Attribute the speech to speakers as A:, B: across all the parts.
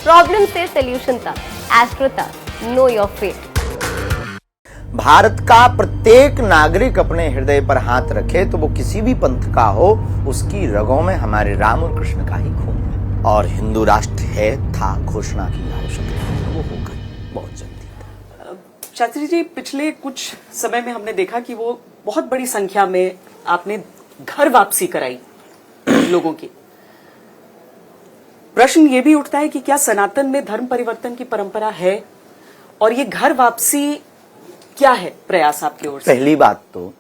A: Problem से solution तक, astro तक, नो योर फेट।
B: भारत का प्रत्येक नागरिक अपने हृदय पर हाथ रखे तो वो किसी भी पंथ का हो, उसकी रगों में हमारे राम और कृष्ण का ही खून है। और हिंदू राष्ट्र है था घोषणा की आवश्यकता है, वो होगा बहुत जल्दी।
C: शास्त्री जी, पिछले कुछ समय में हमने देखा कि वो बहुत बड़ी संख्या में आपने घर वापसी कराई लोगों की। प्रश्न ये भी उठता है कि क्या सनातन में धर्म परिवर्तन की परंपरा है, और ये घर वापसी क्या है प्रयास आपकी ओर से?
B: पहली बात तो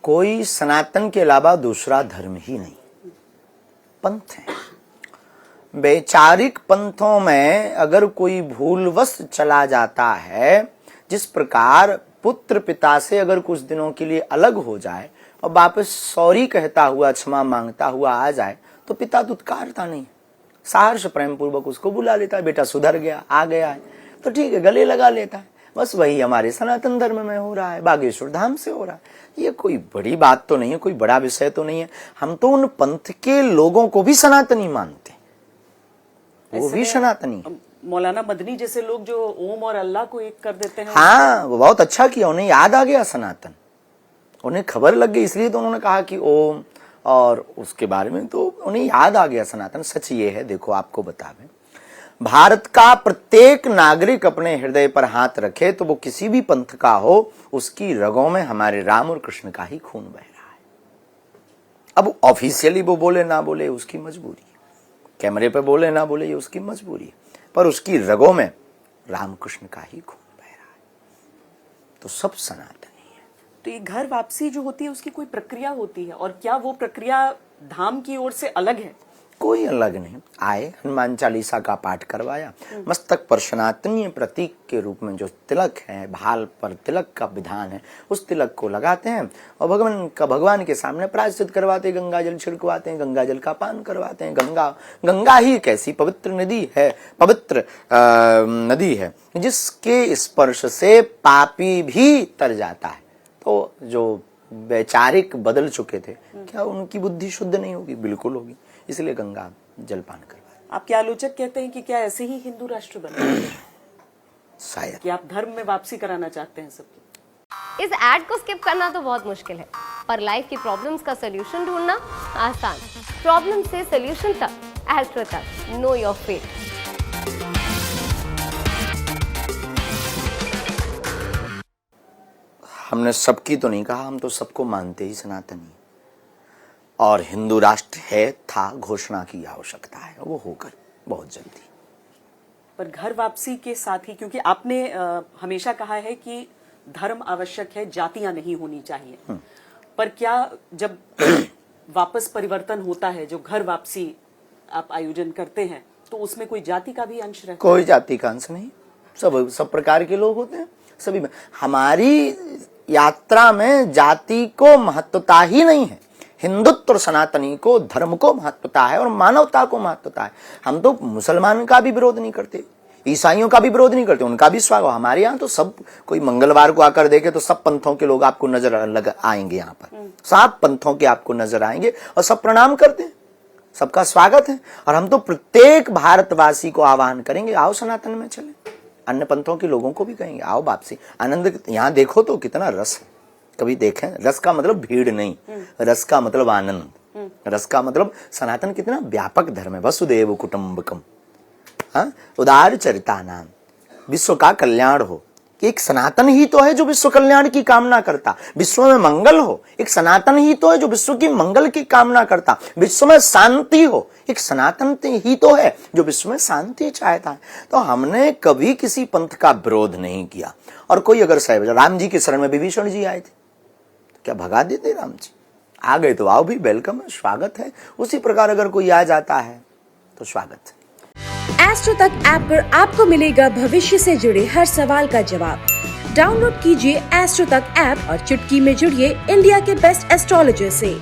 B: कोई सनातन के अलावा दूसरा धर्म ही नहीं, पंथ है। वैचारिक पंथों में अगर कोई भूलवश चला जाता है, जिस प्रकार पुत्र पिता से अगर कुछ दिनों के लिए अलग हो जाए और वापस सॉरी कहता हुआ, क्षमा मांगता हुआ आ जाए, तो पिता दुत्कारता नहीं, सहर्ष प्रेम पूर्वक उसको बुला लेता है, बेटा सुधर गया, आ गया है तो ठीक है, गले लगा लेता है। बस वही हमारे सनातन धर्म में हो रहा है, बागेश्वर धाम से हो रहा है। ये कोई बड़ी बात तो नहीं है, कोई बड़ा विषय तो नहीं है। हम तो उन पंथ के लोगों को भी सनातनी मानते हैं, वो भी सनातनी।
C: मौलाना मदनी जैसे लोग जो ओम और अल्लाह को एक कर देते हैं।
B: हाँ, वो बहुत अच्छा किया, उन्हें याद आ गया सनातन, उन्हें खबर लग गई, इसलिए तो उन्होंने कहा कि ओम, और उसके बारे में तो उन्हें याद आ गया सनातन। सच ये है, देखो आपको बतावें, भारत का प्रत्येक नागरिक अपने हृदय पर हाथ रखे तो वो किसी भी पंथ का हो, उसकी रगों में हमारे राम और कृष्ण का ही खून बह रहा है। अब ऑफिशियली वो बोले ना बोले उसकी मजबूरी है, कैमरे पे बोले ना बोले ये उसकी मजबूरी है, पर उसकी रगों में राम कृष्ण का ही खून बह रहा है, तो सब सनातनी है।
C: तो ये घर वापसी जो होती है उसकी कोई प्रक्रिया होती है, और क्या वो प्रक्रिया धाम की ओर से अलग है?
B: कोई अलग नहीं। आए, हनुमान चालीसा का पाठ करवाया, मस्तक पर सनातनीय प्रतीक के रूप में जो तिलक है, भाल पर तिलक का विधान है, उस तिलक को लगाते हैं और भगवान के सामने प्रायश्चित करवाते हैं, गंगा जल छिड़कवाते हैं, गंगा जल का पान करवाते हैं। गंगा ही एक ऐसी पवित्र नदी है, नदी है जिसके स्पर्श से पापी भी तर जाता है। तो जो वैचारिक बदल चुके थे, क्या उनकी बुद्धि शुद्ध नहीं होगी? बिल्कुल होगी, इसलिए गंगा जलपान करवाया।
C: आपके आलोचक कहते हैं कि क्या ऐसे ही हिंदू राष्ट्र बने?
B: शायद
C: कि आप धर्म में वापसी कराना चाहते हैं सबकी।
A: इस एड को स्किप करना तो बहुत मुश्किल है, पर लाइफ की प्रॉब्लम्स का सोल्यूशन ढूंढना आसान। प्रॉब्लम से सोल्यूशन तक, एस्ट्रो तक, नो योर फेट।
B: हमने सबकी तो नहीं कहा, हम तो सबको मानते ही सनातनी, और हिंदू राष्ट्र है था घोषणा की आवश्यकता है, वो होकर बहुत जल्दी।
C: पर घर वापसी के साथ ही, क्योंकि आपने हमेशा कहा है कि धर्म आवश्यक है, जातियां नहीं होनी चाहिए, पर क्या जब वापस परिवर्तन होता है, जो घर वापसी आप आयोजन करते हैं, तो उसमें कोई जाति का भी अंश रहता है?
B: कोई जाति का अंश नहीं, सब प्रकार के लोग होते हैं, सभी में। हमारी यात्रा में जाति को महत्वता ही नहीं है, हिंदुत्व और सनातनी को, धर्म को महत्वता है और मानवता को महत्वता है। हम तो मुसलमान का भी विरोध नहीं करते, ईसाइयों का भी विरोध नहीं करते, उनका भी स्वागत। हमारे यहाँ तो सब, कोई मंगलवार को आकर देखे तो सब पंथों के लोग आपको नजर लग आएंगे, यहाँ पर सब पंथों के आपको नजर आएंगे और सब प्रणाम करते हैं, सबका स्वागत है। और हम तो प्रत्येक भारतवासी को आह्वान करेंगे, आओ सनातन में चले। अन्य पंथों के लोगों को भी कहेंगे, आओ वापसी, आनंद। यहाँ देखो तो कितना रस है, कभी देखें? रस का मतलब भीड़ नहीं, रस का मतलब आनंद, रस का मतलब सनातन कितना व्यापक धर्म है। वसुदेव कुटुंबकम, हाँ, उदार चरिता नाम, विश्व का कल्याण हो। एक सनातन ही तो है जो विश्व कल्याण की कामना करता, विश्व में मंगल हो। एक सनातन ही तो है जो विश्व की मंगल की कामना करता, विश्व में शांति हो। एक सनातन ही तो है जो विश्व में शांति चाहता है। तो हमने कभी किसी पंथ का विरोध नहीं किया। और कोई अगर साहब, राम जी के शरण में विभीषण जी आए थे, क्या भगा देते? राम जी आ गए तो आओ भी, वेलकम है, स्वागत है। उसी प्रकार अगर कोई आ जाता है तो स्वागत है।
D: एस्ट्रो तक ऐप पर आपको मिलेगा भविष्य से जुड़े हर सवाल का जवाब। डाउनलोड कीजिए एस्ट्रो तक ऐप और चुटकी में जुड़िए इंडिया के बेस्ट एस्ट्रोलॉजर से।